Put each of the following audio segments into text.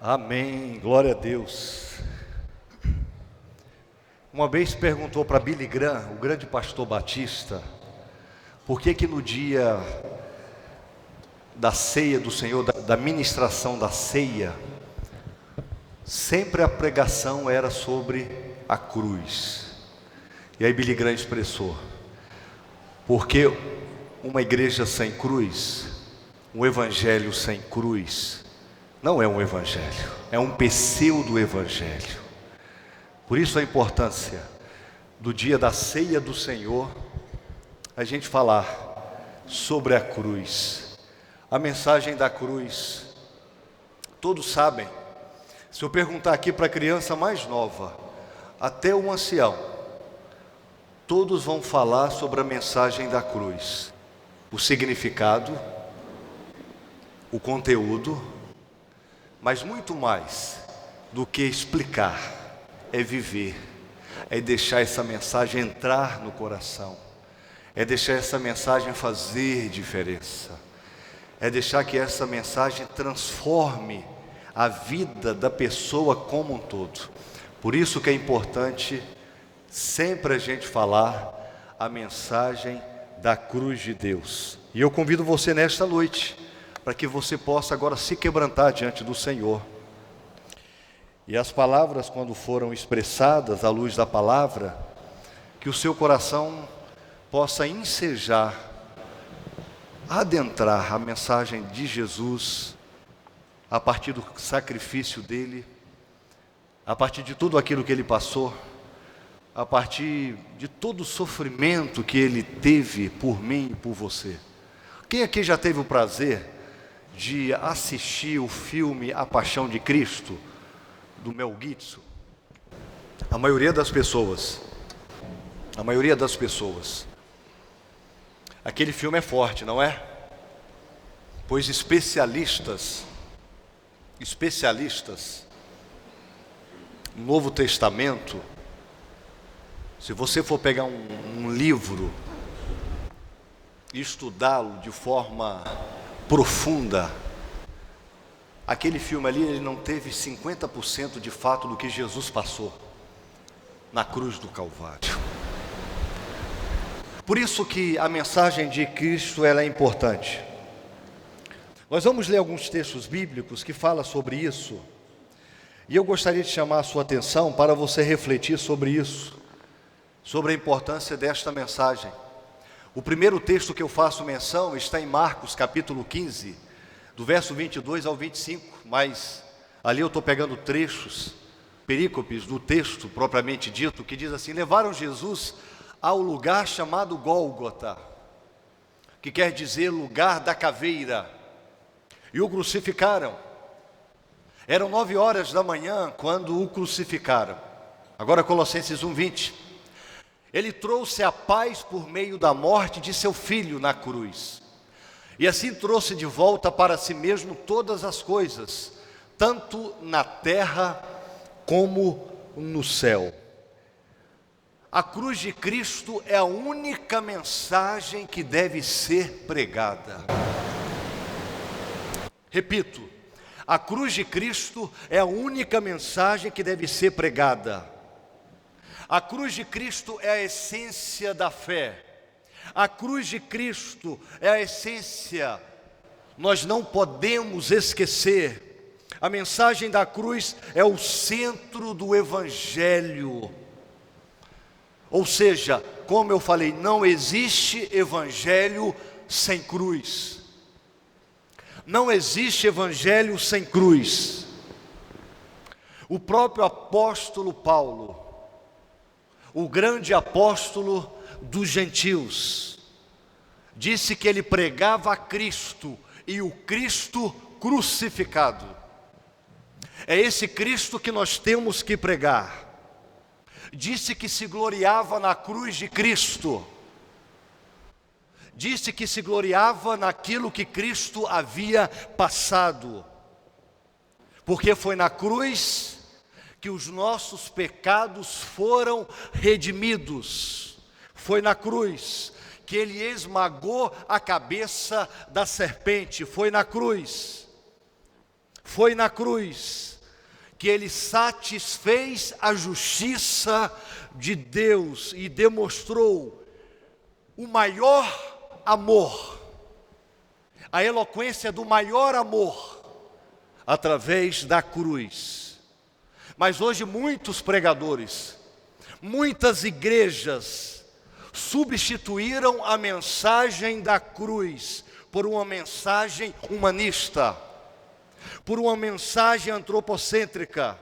Amém, glória a Deus. Uma vez perguntou para Billy Graham, o grande pastor batista, por que no dia da ceia do Senhor, da ministração da ceia, sempre a pregação era sobre a cruz. E aí Billy Graham expressou, porque uma igreja sem cruz, um evangelho sem cruz, não é um evangelho, é um pseudo-evangelho. Por isso a importância do dia da ceia do Senhor, a gente falar sobre a cruz. A mensagem da cruz, todos sabem. Se eu perguntar aqui para a criança mais nova, até o ancião, todos vão falar sobre a mensagem da cruz. O significado, o conteúdo, mas muito mais do que explicar, é viver, é deixar essa mensagem entrar no coração, é deixar essa mensagem fazer diferença, é deixar que essa mensagem transforme a vida da pessoa como um todo. Por isso que é importante sempre a gente falar a mensagem da cruz de Deus. E eu convido você nesta noite, para que você possa agora se quebrantar diante do Senhor. E as palavras, quando foram expressadas à luz da palavra, que o seu coração possa ensejar, adentrar a mensagem de Jesus, a partir do sacrifício dele, a partir de tudo aquilo que ele passou, a partir de todo o sofrimento que ele teve por mim e por você. Quem aqui já teve o prazer de assistir o filme A Paixão de Cristo, do Mel Gibson? A maioria das pessoas, aquele filme é forte, não é? Pois especialistas no Novo Testamento, se você for pegar um livro e estudá-lo de forma profunda, aquele filme ali, ele não teve 50% de fato do que Jesus passou na cruz do Calvário. Por isso que a mensagem de Cristo, ela é importante. Nós vamos ler alguns textos bíblicos que falam sobre isso, e eu gostaria de chamar a sua atenção para você refletir sobre isso, sobre a importância desta mensagem. O primeiro texto que eu faço menção está em Marcos capítulo 15, do verso 22 ao 25, mas ali eu estou pegando trechos, perícopes do texto propriamente dito, que diz assim: levaram Jesus ao lugar chamado Gólgota, que quer dizer lugar da caveira, e o crucificaram. Eram 9 horas da manhã quando o crucificaram. Agora Colossenses 1:20. Ele trouxe a paz por meio da morte de seu filho na cruz, e assim trouxe de volta para si mesmo todas as coisas, tanto na terra como no céu. A cruz de Cristo é a única mensagem que deve ser pregada. Repito, a cruz de Cristo é a única mensagem que deve ser pregada. A cruz de Cristo é a essência da fé. A cruz de Cristo é a essência. Nós não podemos esquecer. A mensagem da cruz é o centro do Evangelho. Ou seja, como eu falei, não existe Evangelho sem cruz. Não existe Evangelho sem cruz. O próprio apóstolo Paulo, o grande apóstolo dos gentios, disse que ele pregava a Cristo e o Cristo crucificado. É esse Cristo que nós temos que pregar. Disse que se gloriava na cruz de Cristo. Disse que se gloriava naquilo que Cristo havia passado. Porque foi na cruz que os nossos pecados foram redimidos. Foi na cruz que ele esmagou a cabeça da serpente. Foi na cruz. Foi na cruz que ele satisfez a justiça de Deus e demonstrou o maior amor, a eloquência do maior amor, através da cruz. Mas hoje muitos pregadores, muitas igrejas substituíram a mensagem da cruz por uma mensagem humanista, por uma mensagem antropocêntrica.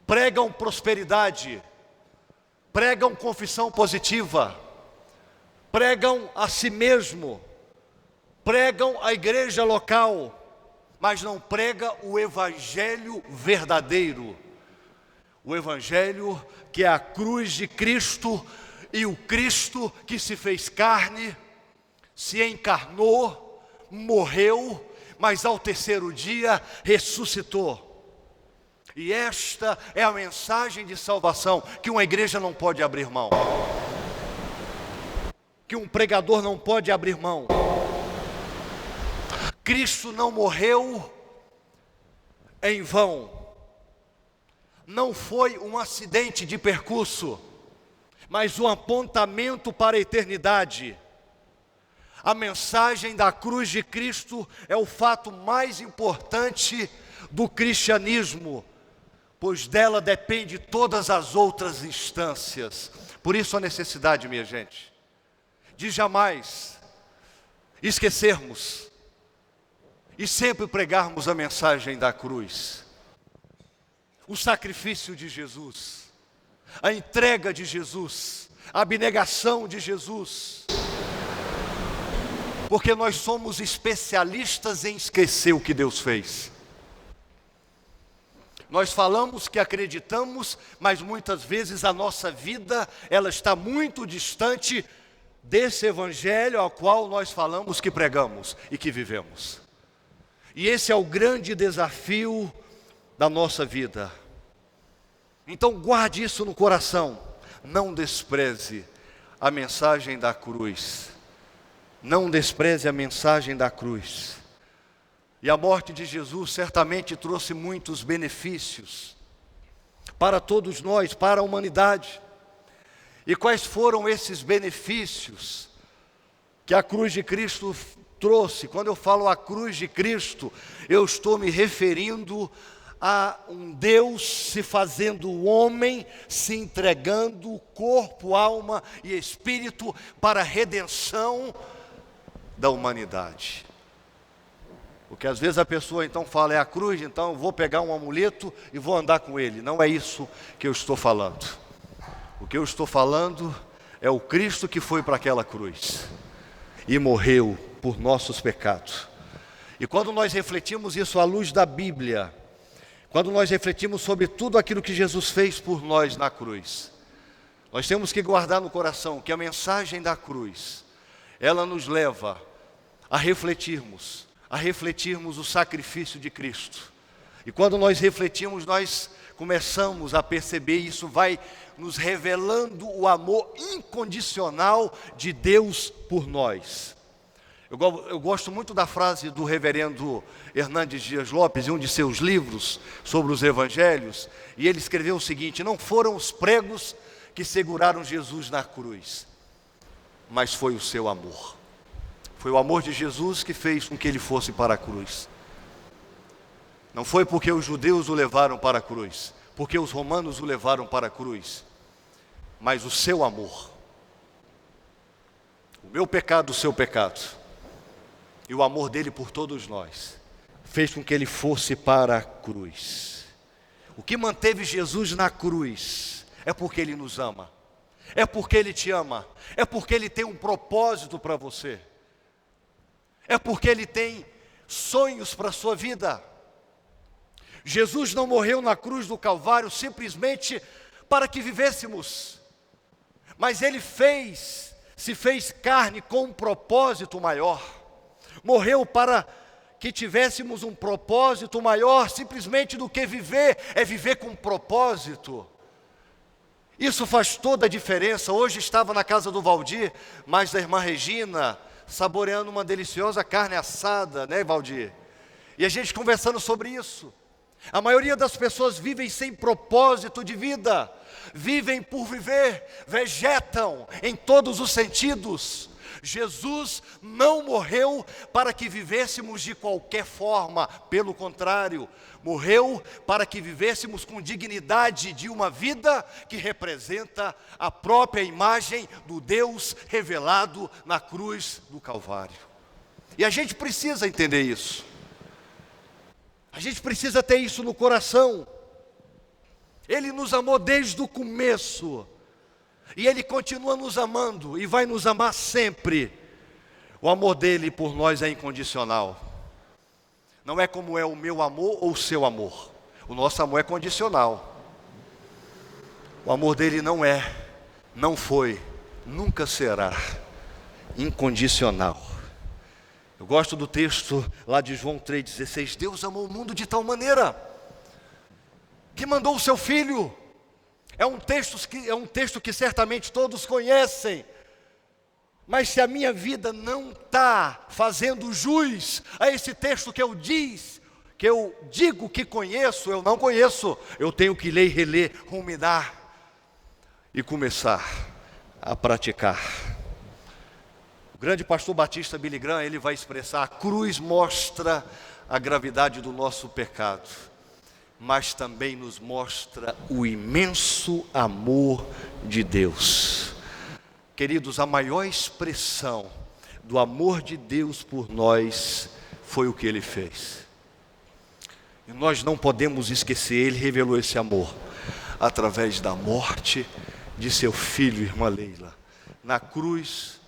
Pregam prosperidade, pregam confissão positiva, pregam a si mesmo, pregam a igreja local, mas não prega o evangelho verdadeiro. O evangelho que é a cruz de Cristo e o Cristo que se fez carne, se encarnou, morreu, mas ao terceiro dia ressuscitou. E esta é a mensagem de salvação que uma igreja não pode abrir mão, que um pregador não pode abrir mão. Cristo não morreu em vão, não foi um acidente de percurso, mas um apontamento para a eternidade. A mensagem da cruz de Cristo é o fato mais importante do cristianismo, pois dela depende todas as outras instâncias. Por isso a necessidade, minha gente, de jamais esquecermos e sempre pregarmos a mensagem da cruz. O sacrifício de Jesus, a entrega de Jesus, a abnegação de Jesus. Porque nós somos especialistas em esquecer o que Deus fez. Nós falamos que acreditamos, mas muitas vezes a nossa vida, ela está muito distante desse evangelho ao qual nós falamos que pregamos e que vivemos. E esse é o grande desafio da nossa vida. Então guarde isso no coração, não despreze a mensagem da cruz, não despreze a mensagem da cruz. E a morte de Jesus certamente trouxe muitos benefícios para todos nós, para a humanidade. E quais foram esses benefícios que a cruz de Cristo trouxe? Quando eu falo a cruz de Cristo, eu estou me referindo a um Deus se fazendo homem, se entregando corpo, alma e espírito para a redenção da humanidade. Porque às vezes a pessoa então fala, é a cruz, então eu vou pegar um amuleto e vou andar com ele. Não é isso que eu estou falando. O que eu estou falando é o Cristo que foi para aquela cruz e morreu por nossos pecados. E quando nós refletimos isso à luz da Bíblia, quando nós refletimos sobre tudo aquilo que Jesus fez por nós na cruz, nós temos que guardar no coração que a mensagem da cruz, ela nos leva a refletirmos o sacrifício de Cristo. E quando nós refletimos, nós começamos a perceber, isso vai nos revelando o amor incondicional de Deus por nós. Eu gosto muito da frase do reverendo Hernandes Dias Lopes, em um de seus livros sobre os evangelhos, e ele escreveu o seguinte: não foram os pregos que seguraram Jesus na cruz, mas foi o seu amor. Foi o amor de Jesus que fez com que ele fosse para a cruz. Não foi porque os judeus o levaram para a cruz, porque os romanos o levaram para a cruz, mas o seu amor. O meu pecado, o seu pecado, e o amor dele por todos nós, fez com que ele fosse para a cruz. O que manteve Jesus na cruz é porque ele nos ama, é porque ele te ama, é porque ele tem um propósito para você, é porque ele tem sonhos para a sua vida. Jesus não morreu na cruz do Calvário simplesmente para que vivêssemos, mas ele se fez carne com um propósito maior. Morreu para que tivéssemos um propósito maior, simplesmente do que viver, é viver com propósito. Isso faz toda a diferença. Hoje estava na casa do Valdir, mas da irmã Regina, saboreando uma deliciosa carne assada, né, Valdir? E a gente conversando sobre isso. A maioria das pessoas vivem sem propósito de vida, vivem por viver, vegetam em todos os sentidos. Jesus não morreu para que vivêssemos de qualquer forma, pelo contrário, morreu para que vivêssemos com dignidade de uma vida que representa a própria imagem do Deus revelado na cruz do Calvário. E a gente precisa entender isso. A gente precisa ter isso no coração. Ele nos amou desde o começo, e Ele continua nos amando, e vai nos amar sempre. O amor dEle por nós é incondicional. Não é como é o meu amor ou o seu amor. O nosso amor é condicional. O amor dEle não é, não foi, nunca será incondicional. Eu gosto do texto lá de João 3,16. Deus amou o mundo de tal maneira que mandou o seu Filho. É um texto que certamente todos conhecem. Mas se a minha vida não está fazendo jus a esse texto que eu digo que conheço, eu não conheço. Eu tenho que ler e reler, ruminar e começar a praticar. O grande pastor batista Billy Graham, ele vai expressar: a cruz mostra a gravidade do nosso pecado, mas também nos mostra o imenso amor de Deus. Queridos, a maior expressão do amor de Deus por nós foi o que Ele fez. E nós não podemos esquecer, Ele revelou esse amor através da morte de seu filho, irmã Leila, na cruz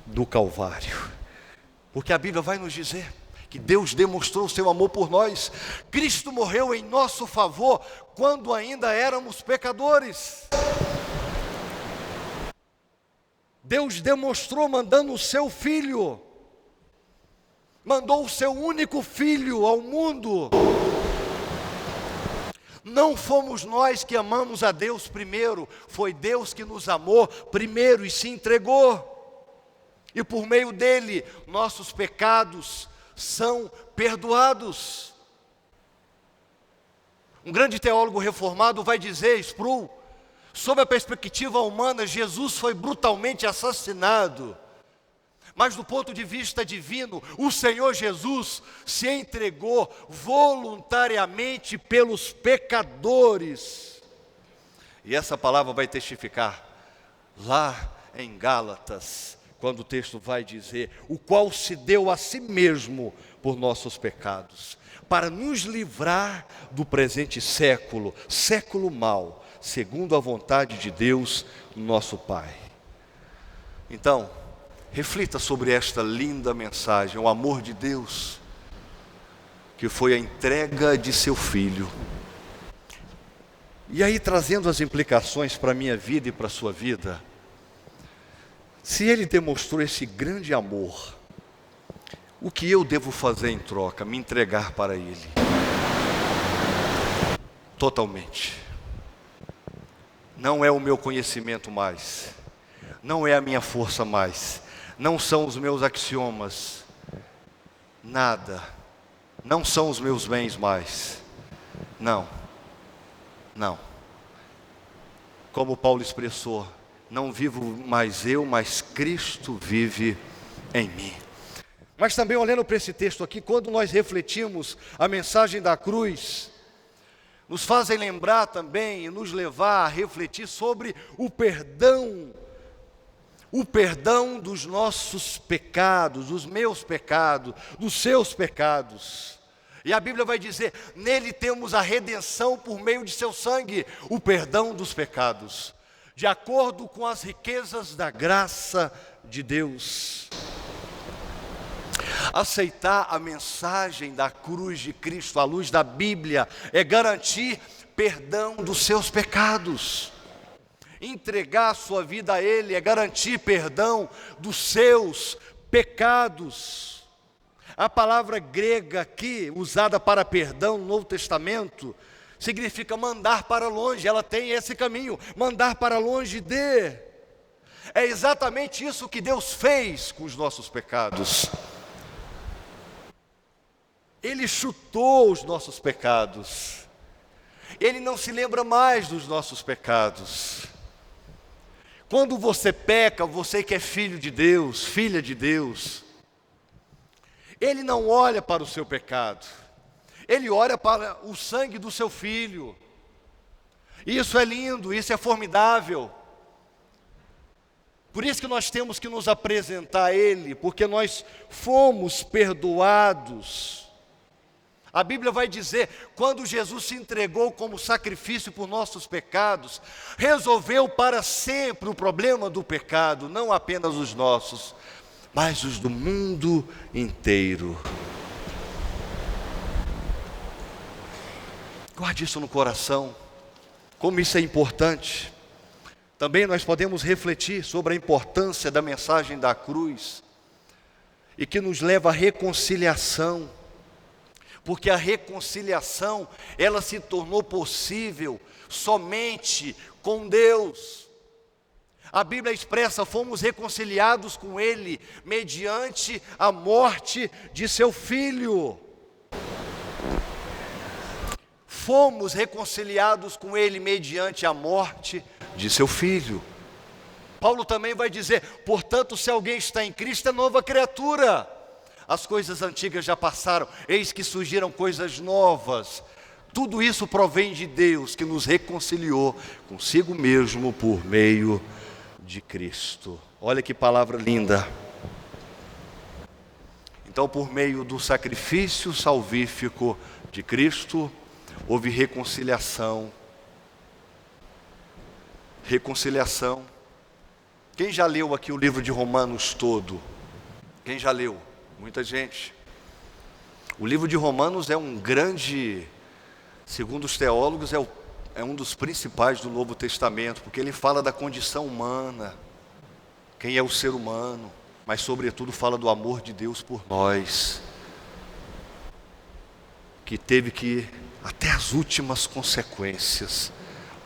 do Calvário. Porque a Bíblia vai nos dizer que Deus demonstrou o seu amor por nós. Cristo morreu em nosso favor quando ainda éramos pecadores. Deus demonstrou mandando o seu Filho, mandou o seu único Filho ao mundo. Não fomos nós que amamos a Deus primeiro, foi Deus que nos amou primeiro e se entregou. E por meio dele, nossos pecados são perdoados. Um grande teólogo reformado vai dizer, Sproul, sob a perspectiva humana, Jesus foi brutalmente assassinado. Mas do ponto de vista divino, o Senhor Jesus se entregou voluntariamente pelos pecadores. E essa palavra vai testificar lá em Gálatas, quando o texto vai dizer: o qual se deu a si mesmo por nossos pecados, para nos livrar do presente século, século mau, segundo a vontade de Deus, nosso Pai. Então, reflita sobre esta linda mensagem, o amor de Deus, que foi a entrega de seu Filho. E aí, trazendo as implicações para a minha vida e para a sua vida, se Ele demonstrou esse grande amor, o que eu devo fazer em troca? Me entregar para Ele totalmente. Não é o meu conhecimento mais, não é a minha força mais, não são os meus axiomas, nada, não são os meus bens mais, não. Como Paulo expressou, não vivo mais eu, mas Cristo vive em mim. Mas também, olhando para esse texto aqui, quando nós refletimos a mensagem da cruz, nos fazem lembrar também e nos levar a refletir sobre o perdão dos nossos pecados, dos meus pecados, dos seus pecados. E a Bíblia vai dizer: nele temos a redenção por meio de seu sangue, o perdão dos pecados, de acordo com as riquezas da graça de Deus. Aceitar a mensagem da cruz de Cristo à luz da Bíblia é garantir perdão dos seus pecados. Entregar a sua vida a Ele é garantir perdão dos seus pecados. A palavra grega aqui, usada para perdão no Novo Testamento, significa mandar para longe. Ela tem esse caminho, mandar para longe de. É exatamente isso que Deus fez com os nossos pecados. Ele chutou os nossos pecados. Ele não se lembra mais dos nossos pecados. Quando você peca, você que é filho de Deus, filha de Deus, Ele não olha para o seu pecado, Ele olha para o sangue do seu filho. Isso é lindo, isso é formidável. Por isso que nós temos que nos apresentar a Ele, porque nós fomos perdoados. A Bíblia vai dizer, quando Jesus se entregou como sacrifício por nossos pecados, resolveu para sempre o problema do pecado, não apenas os nossos, mas os do mundo inteiro. Guarde isso no coração, como isso é importante. Também nós podemos refletir sobre a importância da mensagem da cruz, e que nos leva à reconciliação. Porque a reconciliação, ela se tornou possível somente com Deus. A Bíblia expressa, fomos reconciliados com Ele, mediante a morte de seu Filho. Fomos reconciliados com Ele, mediante a morte de seu Filho. Paulo também vai dizer, portanto, se alguém está em Cristo, é nova criatura. As coisas antigas já passaram, eis que surgiram coisas novas. Tudo isso provém de Deus, que nos reconciliou consigo mesmo por meio de Cristo. Olha que palavra linda. Então, por meio do sacrifício salvífico de Cristo, houve reconciliação. Reconciliação. Quem já leu aqui o livro de Romanos todo? Quem já leu? Muita gente. O livro de Romanos é um grande, segundo os teólogos, é um dos principais do Novo Testamento, porque ele fala da condição humana, quem é o ser humano, mas sobretudo fala do amor de Deus por nós, que teve que ir até as últimas consequências,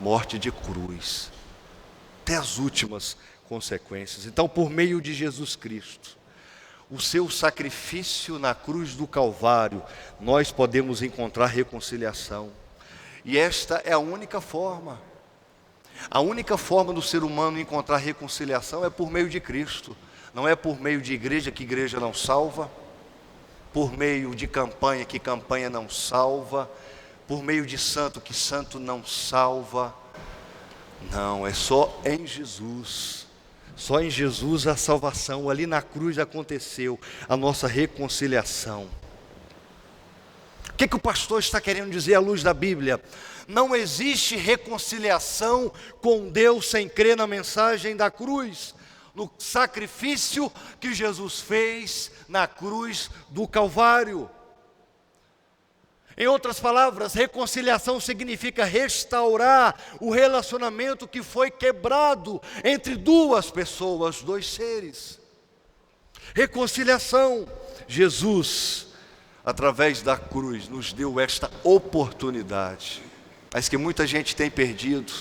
morte de cruz, até as últimas consequências. Então, por meio de Jesus Cristo, o seu sacrifício na cruz do Calvário, nós podemos encontrar reconciliação. E esta é a única forma. A única forma do ser humano encontrar reconciliação é por meio de Cristo. Não é por meio de igreja, que igreja não salva. Por meio de campanha, que campanha não salva. Por meio de santo, que santo não salva. Não, é só em Jesus. Só em Jesus a salvação, ali na cruz aconteceu a nossa reconciliação. O que o pastor está querendo dizer à luz da Bíblia? Não existe reconciliação com Deus sem crer na mensagem da cruz, no sacrifício que Jesus fez na cruz do Calvário. Em outras palavras, reconciliação significa restaurar o relacionamento que foi quebrado entre duas pessoas, dois seres. Reconciliação. Jesus, através da cruz, nos deu esta oportunidade, mas que muita gente tem perdido.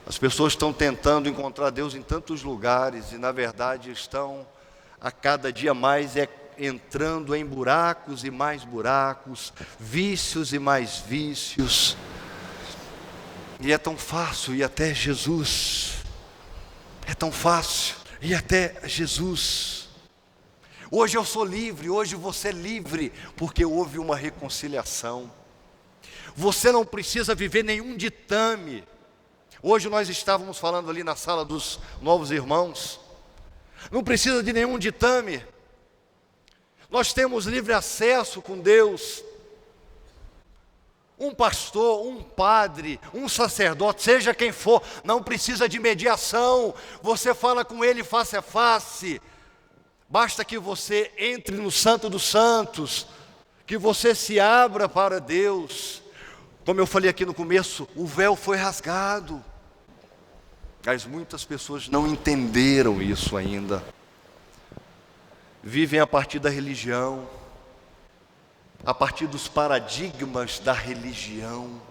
As pessoas estão tentando encontrar Deus em tantos lugares e, na verdade, estão a cada dia mais entrando em buracos e mais buracos, vícios e mais vícios. E é tão fácil ir até Jesus. É tão fácil ir até Jesus. Hoje eu sou livre, hoje você é livre, porque houve uma reconciliação. Você não precisa viver nenhum ditame. Hoje nós estávamos falando ali na sala dos novos irmãos. Não precisa de nenhum ditame. Nós temos livre acesso com Deus. Um pastor, um padre, um sacerdote, seja quem for, não precisa de mediação. Você fala com ele face a face. Basta que você entre no Santo dos Santos, que você se abra para Deus. Como eu falei aqui no começo, o véu foi rasgado. Mas muitas pessoas não entenderam isso ainda. Vivem a partir da religião, a partir dos paradigmas da religião,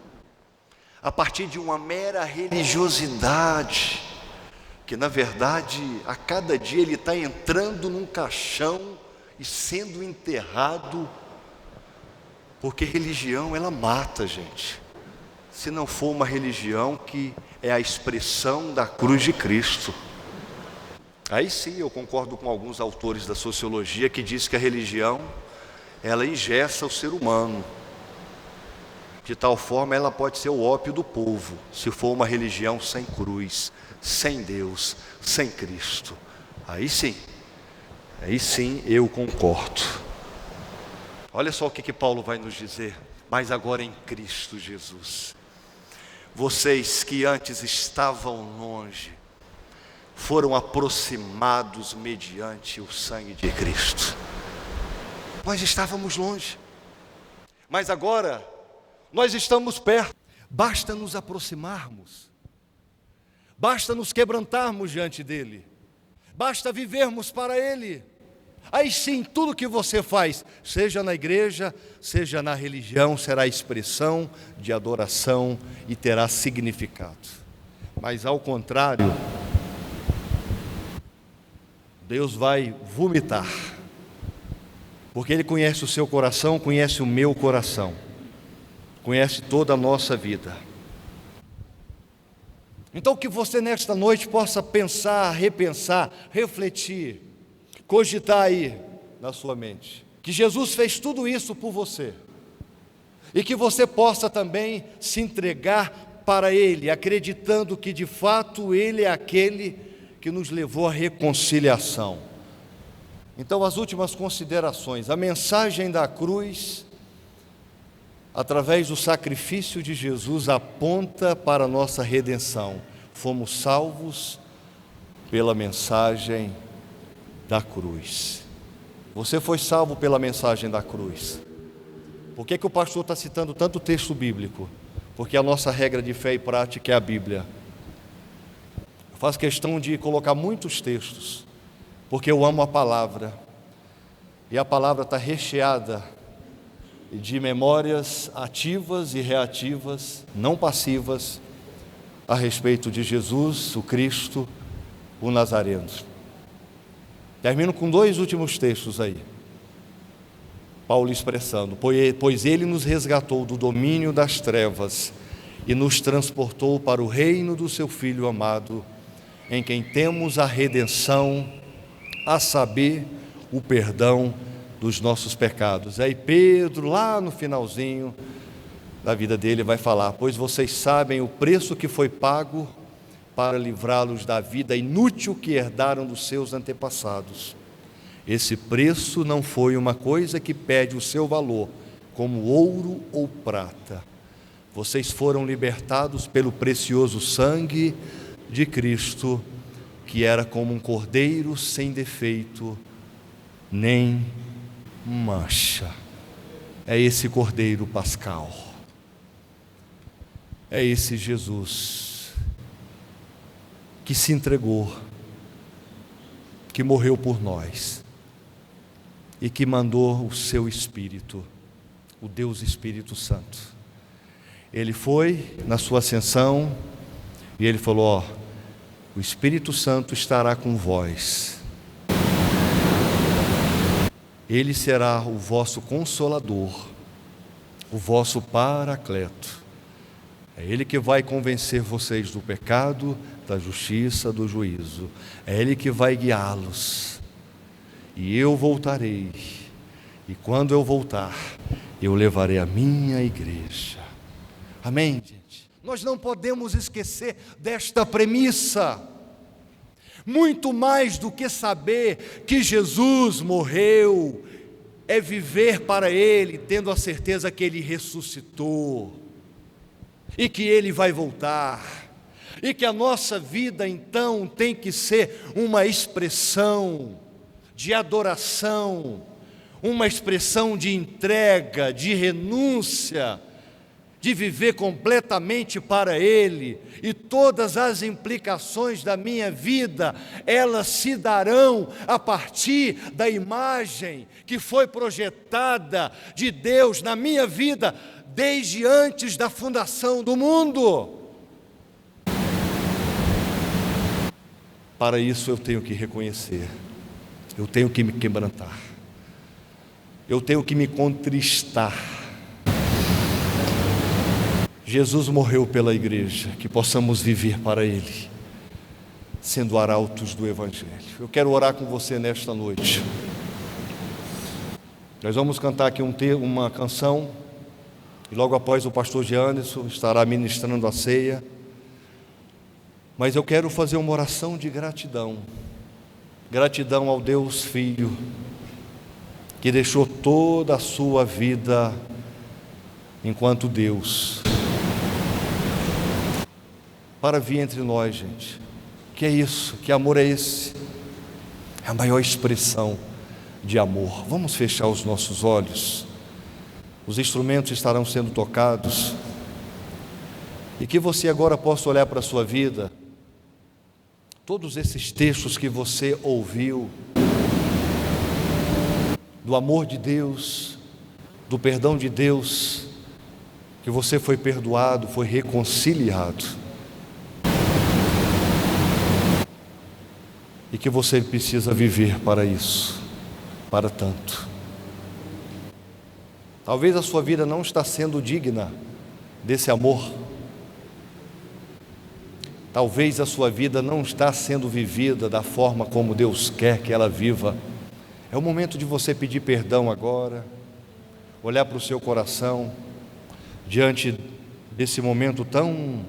a partir de uma mera religiosidade, que na verdade a cada dia ele está entrando num caixão e sendo enterrado Porque religião, ela mata, gente. Se não for uma religião que é a expressão da cruz de Cristo. Aí sim eu concordo com alguns autores da sociologia que diz que a religião, ela engessa o ser humano. De tal forma ela pode ser o ópio do povo, se for uma religião sem cruz, sem Deus, sem Cristo. Aí sim eu concordo. Olha só o que Paulo vai nos dizer. Mas agora em Cristo Jesus, vocês que antes estavam longe, foram aproximados mediante o sangue de Cristo. Nós estávamos longe, mas agora nós estamos perto. Basta nos aproximarmos, basta nos quebrantarmos diante dEle, basta vivermos para Ele. Aí sim, tudo que você faz, seja na igreja, seja na religião, será expressão de adoração e terá significado. Mas ao contrário, Deus vai vomitar, porque Ele conhece o seu coração, conhece o meu coração, conhece toda a nossa vida. Então que você nesta noite possa pensar, repensar, refletir, cogitar aí na sua mente, que Jesus fez tudo isso por você, e que você possa também se entregar para Ele, acreditando que de fato Ele é aquele que nos levou à reconciliação. Então, as últimas considerações. A mensagem da cruz, através do sacrifício de Jesus, aponta para a nossa redenção. Fomos salvos pela mensagem da cruz. Você foi salvo pela mensagem da cruz. Por que o pastor está citando tanto texto bíblico? Porque a nossa regra de fé e prática é a Bíblia. Eu faço questão de colocar muitos textos, porque eu amo a palavra, e a palavra está recheada de memórias ativas e reativas, não passivas, a respeito de Jesus, o Cristo, o Nazareno. Termino com 2 últimos textos aí. Paulo expressando: pois Ele nos resgatou do domínio das trevas e nos transportou para o reino do seu Filho amado, em quem temos a redenção, a saber, o perdão dos nossos pecados. Aí Pedro, lá no finalzinho da vida dele, vai falar: pois vocês sabem o preço que foi pago para livrá-los da vida inútil que herdaram dos seus antepassados. Esse preço não foi uma coisa que perde o seu valor, como ouro ou prata. Vocês foram libertados pelo precioso sangue de Cristo, que era como um cordeiro sem defeito, nem mancha. É esse cordeiro pascal. É esse Jesus que se entregou, que morreu por nós e que mandou o seu Espírito, o Deus Espírito Santo. Ele foi na sua ascensão e ele falou: o Espírito Santo estará com vós. Ele será o vosso consolador, o vosso paracleto. É Ele que vai convencer vocês do pecado, da justiça, do juízo. É Ele que vai guiá-los. E eu voltarei. E quando eu voltar, eu levarei a minha igreja. Amém, gente? Nós não podemos esquecer desta premissa. Muito mais do que saber que Jesus morreu, é viver para Ele, tendo a certeza que Ele ressuscitou, e que Ele vai voltar, e que a nossa vida então tem que ser uma expressão de adoração, uma expressão de entrega, de renúncia, de viver completamente para Ele, e todas as implicações da minha vida, elas se darão a partir da imagem que foi projetada de Deus na minha vida, desde antes da fundação do mundo. Para isso eu tenho que reconhecer, eu tenho que me quebrantar, eu tenho que me contristar, Jesus morreu pela igreja, que possamos viver para Ele, sendo arautos do Evangelho. Eu quero orar com você nesta noite. Nós vamos cantar aqui uma canção, e logo após o pastor Giannisson estará ministrando a ceia. Mas eu quero fazer uma oração de gratidão. Gratidão ao Deus Filho, que deixou toda a sua vida enquanto Deus, para vir entre nós, gente. Que é isso? Que amor é esse? É a maior expressão de amor. Vamos fechar os nossos olhos. Os instrumentos estarão sendo tocados, e que você agora possa olhar para a sua vida, todos esses textos que você ouviu, do amor de Deus, do perdão de Deus, que você foi perdoado, foi reconciliado, e que você precisa viver para isso, para tanto. Talvez a sua vida não está sendo digna desse amor. Talvez a sua vida não está sendo vivida da forma como Deus quer que ela viva. É o momento de você pedir perdão agora, olhar para o seu coração, diante desse momento tão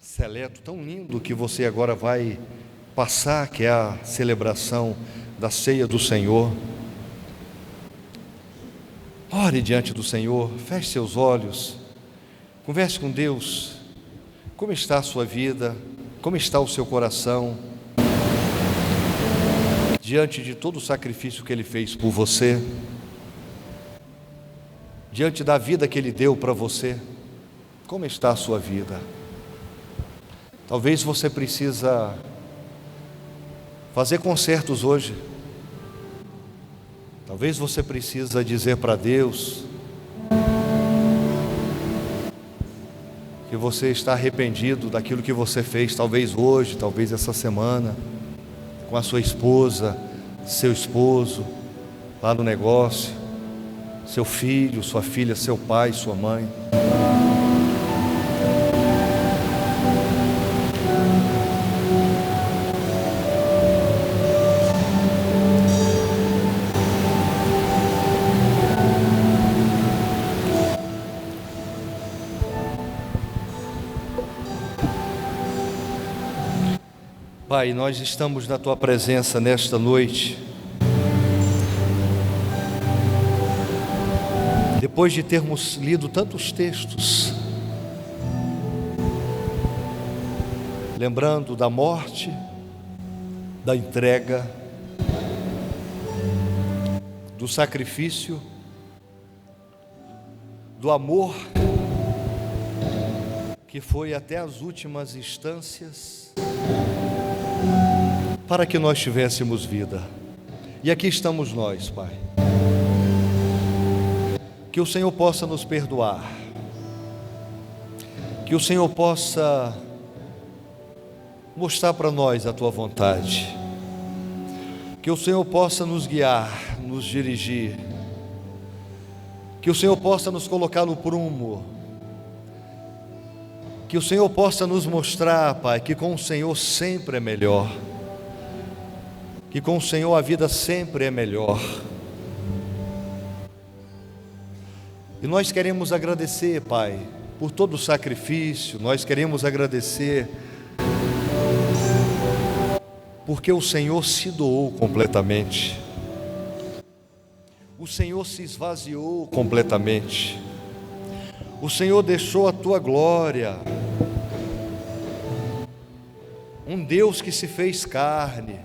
seleto, tão lindo que você agora vai passar, que é a celebração da ceia do Senhor. Ore diante do Senhor, feche seus olhos, converse com Deus. Como está a sua vida? Como está o seu coração? Diante de todo o sacrifício que Ele fez por você, diante da vida que Ele deu para você, como está a sua vida? Talvez você precisa fazer concertos hoje. Talvez você precisa dizer para Deus que você está arrependido daquilo que você fez, talvez hoje, talvez essa semana, com a sua esposa, seu esposo, lá no negócio, seu filho, sua filha, seu pai, sua mãe. Pai, nós estamos na Tua presença nesta noite, depois de termos lido tantos textos, lembrando da morte, da entrega, do sacrifício, do amor que foi até as últimas instâncias, para que nós tivéssemos vida. E aqui estamos nós, Pai. Que o Senhor possa nos perdoar, que o Senhor possa mostrar para nós a Tua vontade, que o Senhor possa nos guiar, nos dirigir, que o Senhor possa nos colocar no prumo, que o Senhor possa nos mostrar, Pai, que com o Senhor sempre é melhor, que com o Senhor a vida sempre é melhor. E nós queremos agradecer, Pai, por todo o sacrifício. Nós queremos agradecer porque o Senhor se doou completamente, o Senhor se esvaziou completamente, o Senhor deixou a Tua glória, um Deus que se fez carne,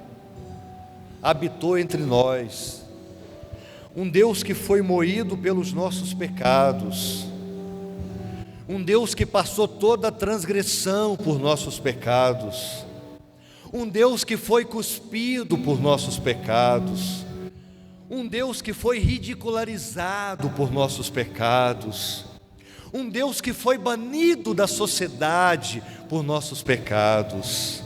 habitou entre nós, um Deus que foi moído pelos nossos pecados, um Deus que passou toda a transgressão por nossos pecados, um Deus que foi cuspido por nossos pecados, um Deus que foi ridicularizado por nossos pecados, um Deus que foi banido da sociedade por nossos pecados,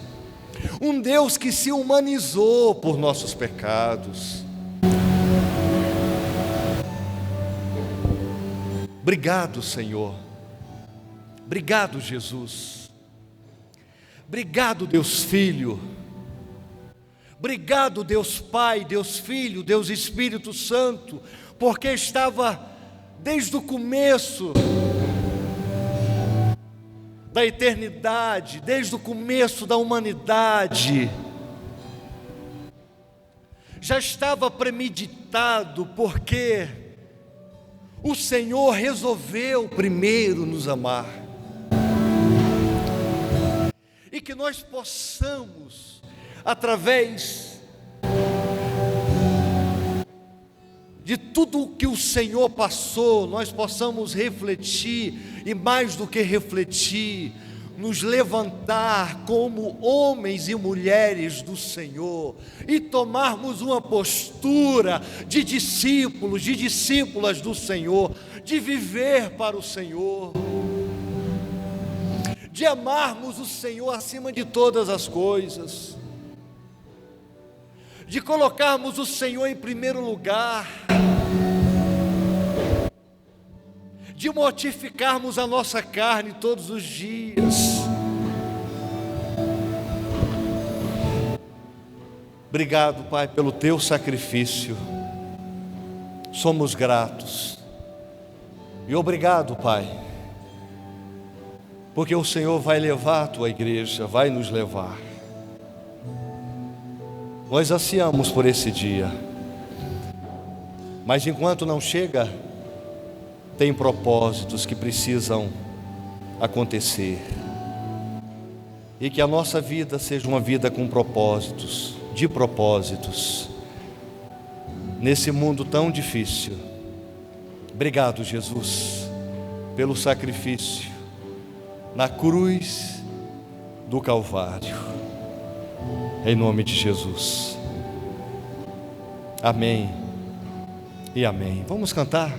um Deus que se humanizou por nossos pecados. Obrigado, Senhor, Obrigado, Jesus. Obrigado, Deus Filho. Obrigado, Deus Pai, Deus Filho, Deus Espírito Santo, porque estava desde o começo da eternidade, desde o começo da humanidade, já estava premeditado, porque o Senhor resolveu primeiro nos amar, e que nós possamos, através de tudo que o Senhor passou, nós possamos refletir, e mais do que refletir, nos levantar como homens e mulheres do Senhor, e tomarmos uma postura de discípulos, de discípulas do Senhor, de viver para o Senhor, de amarmos o Senhor acima de todas as coisas, de colocarmos o Senhor em primeiro lugar, de mortificarmos a nossa carne todos os dias. Obrigado, Pai, pelo teu sacrifício, somos gratos, e obrigado, Pai, porque o Senhor vai levar a tua igreja, vai nos levar. Nós ansiamos por esse dia, mas enquanto não chega, tem propósitos que precisam acontecer, e que a nossa vida seja uma vida com propósitos, de propósitos, nesse mundo tão difícil. Obrigado, Jesus, pelo sacrifício na cruz do Calvário, em nome de Jesus, amém e amém. Vamos cantar?